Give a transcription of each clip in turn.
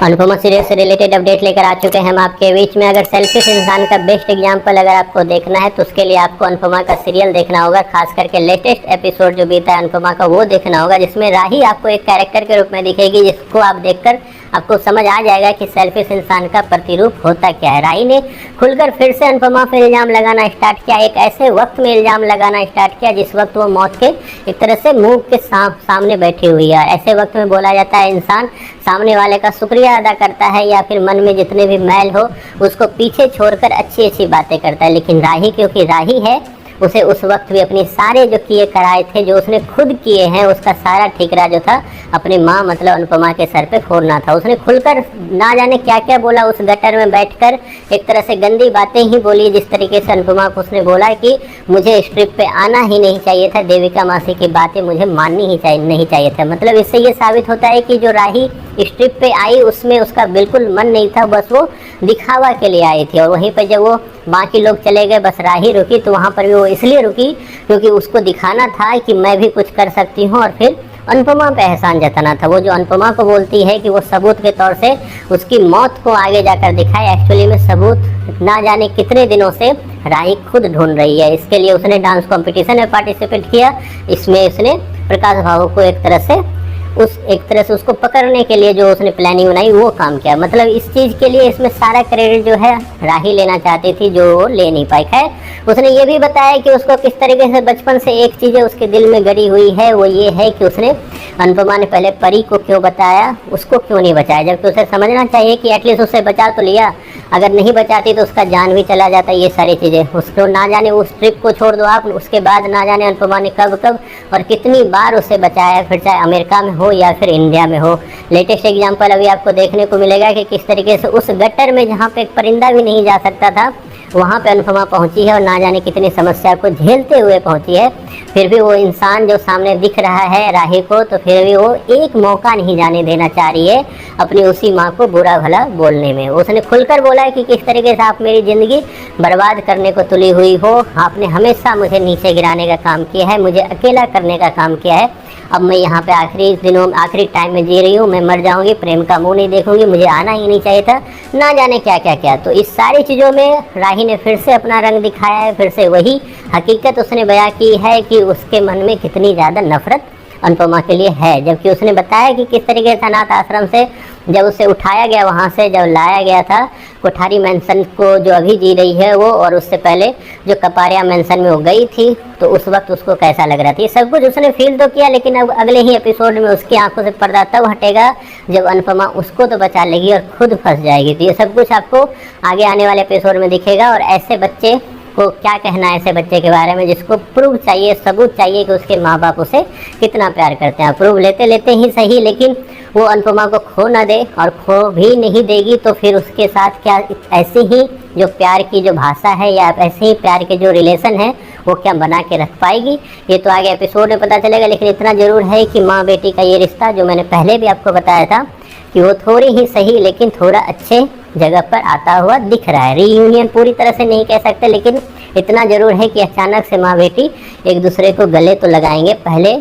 Anupama serial से related update लेकर आ चुके हैं हम आपके बीच में। अगर सेल्फिश इंसान का बेस्ट एग्जांपल अगर आपको देखना है तो उसके लिए आपको अनुपमा का सीरियल देखना होगा। खास करके लेटेस्ट एपिसोड जो बीता है अनुपमा का वो देखना होगा, जिसमें राही आपको एक कैरेक्टर के रूप में दिखेगी, जिसको आप देखकर आपको समझ आ जाएगा कि सेल्फिश इंसान का प्रतिरूप होता क्या है। राही ने खुलकर फिर से अनुपमा पर इल्ज़ाम लगाना स्टार्ट किया। एक ऐसे वक्त में इल्ज़ाम लगाना स्टार्ट किया जिस वक्त वो मौत के एक तरह से मुंह के सामने बैठी हुई है। ऐसे वक्त में बोला जाता है इंसान सामने वाले का शुक्रिया अदा करता है या फिर मन में जितने भी मैल हो उसको पीछे छोड़कर अच्छी अच्छी बातें करता है। लेकिन राही, क्योंकि राही है, उसे उस वक्त भी अपने सारे जो किए कराए थे, जो उसने खुद किए हैं, उसका सारा ठिकरा जो था अपनी माँ मतलब अनुपमा के सर पे फोड़ना था। उसने खुलकर ना जाने क्या क्या बोला उस गटर में बैठकर, एक तरह से गंदी बातें ही बोली। जिस तरीके से अनुपमा को उसने बोला कि मुझे स्ट्रिप पे आना ही नहीं चाहिए था, देविका मासी की बातें मुझे माननी ही नहीं चाहिए था। मतलब इससे ये साबित होता है कि जो राही स्ट्रिप पे आई उसमें उसका बिल्कुल मन नहीं था, बस वो दिखावा के लिए आई थी। और वहीं पर जब वो बाकी लोग चले गए, बस राही रुकी, तो वहाँ पर भी वो इसलिए रुकी क्योंकि उसको दिखाना था कि मैं भी कुछ कर सकती हूँ और फिर अनुपमा पे एहसान जताना था। वो जो अनुपमा को बोलती है कि वो सबूत के तौर से उसकी मौत को आगे जाकर दिखाए, एक्चुअली में सबूत ना जाने कितने दिनों से राही खुद ढूंढ रही है। इसके लिए उसने डांस कंपटीशन में पार्टिसिपेट किया। इसमें उसने प्रकाश भाव को एक तरह से उसको पकड़ने के लिए जो उसने प्लानिंग बनाई वो काम किया। मतलब इस चीज़ के लिए इसमें सारा क्रेडिट जो है राही लेना चाहती थी, जो वो ले नहीं पाई। खैर उसने ये भी बताया कि उसको किस तरीके से बचपन से एक चीज़ उसके दिल में गड़ी हुई है, वो ये है कि उसने अनुपमा ने पहले परी को क्यों बताया, उसको क्यों नहीं बचाया, जबकि उसे समझना चाहिए कि एटलीस्ट उसे बचा तो लिया। अगर नहीं बचाती तो उसका जान भी चला जाता। ये सारी चीज़ें उसको ना जाने, उस ट्रिप को छोड़ दो आप, उसके बाद ना जाने अनुपमा ने कब कब और कितनी बार उसे बचाया, फिर चाहे अमेरिका में हो या फिर इंडिया में हो। लेटेस्ट एग्जांपल अभी आपको देखने को मिलेगा कि किस तरीके से उस गटर में जहाँ पे एक परिंदा भी नहीं जा सकता था वहाँ पे अनुपमा पहुँची है और ना जाने कितनी समस्या को झेलते हुए पहुँची है। फिर भी वो इंसान जो सामने दिख रहा है राही को, तो फिर भी वो एक मौका नहीं जाने देना चाह रही है अपनी उसी माँ को बुरा भला बोलने में। उसने खुलकर बोला है कि किस तरीके से आप मेरी ज़िंदगी बर्बाद करने को तुली हुई हो, आपने हमेशा मुझे नीचे गिराने का काम किया है, मुझे अकेला करने का काम किया है। अब मैं यहाँ पे आखिरी दिनों में आखिरी टाइम में जी रही हूँ, मैं मर जाऊँगी, प्रेम का मुँह नहीं देखूँगी, मुझे आना ही नहीं चाहिए था, ना जाने क्या क्या क्या। तो इस सारी चीज़ों में राही ने फिर से अपना रंग दिखाया है, फिर से वही हकीकत उसने बयां की है कि उसके मन में कितनी ज़्यादा नफरत अनुपमा के लिए है। जबकि उसने बताया कि किस तरीके से अनाथ आश्रम से जब उसे उठाया गया, वहाँ से जब लाया गया था कोठारी मेंशन को, जो अभी जी रही है वो, और उससे पहले जो कपारिया मेंशन में वो गई थी, तो उस वक्त उसको कैसा लग रहा था, ये सब कुछ उसने फील तो किया। लेकिन अब अगले ही एपिसोड में उसकी आंखों से पर्दा तब हटेगा जब अनुपमा उसको तो बचा लेगी और खुद फंस जाएगी। तो ये सब कुछ आपको आगे आने वाले एपिसोड में दिखेगा। और ऐसे बच्चे को क्या कहना है, ऐसे बच्चे के बारे में जिसको प्रूफ चाहिए, सबूत चाहिए कि उसके माँ बाप उसे कितना प्यार करते हैं। प्रूफ लेते लेते ही सही, लेकिन वो अनुपमा को खो ना दे, और खो भी नहीं देगी तो फिर उसके साथ क्या ऐसे ही जो प्यार की जो भाषा है या ऐसे ही प्यार के जो रिलेशन है वो क्या बना के रख पाएगी, ये तो आगे एपिसोड में पता चलेगा। लेकिन इतना ज़रूर है कि माँ बेटी का ये रिश्ता, जो मैंने पहले भी आपको बताया था कि वो थोड़ी ही सही लेकिन थोड़ा अच्छे जगह पर आता हुआ दिख रहा है। रीयूनियन पूरी तरह से नहीं कह सकते, लेकिन इतना ज़रूर है कि अचानक से माँ बेटी एक दूसरे को गले तो लगाएंगे। पहले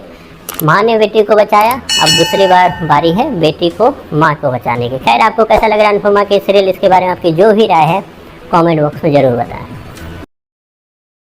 माँ ने बेटी को बचाया, अब दूसरी बार बारी है बेटी को माँ को बचाने की। खैर आपको कैसा लग रहा है अनुपमा के सीरियल, इसके बारे में आपकी जो भी राय है कमेंट बॉक्स में ज़रूर बताएं।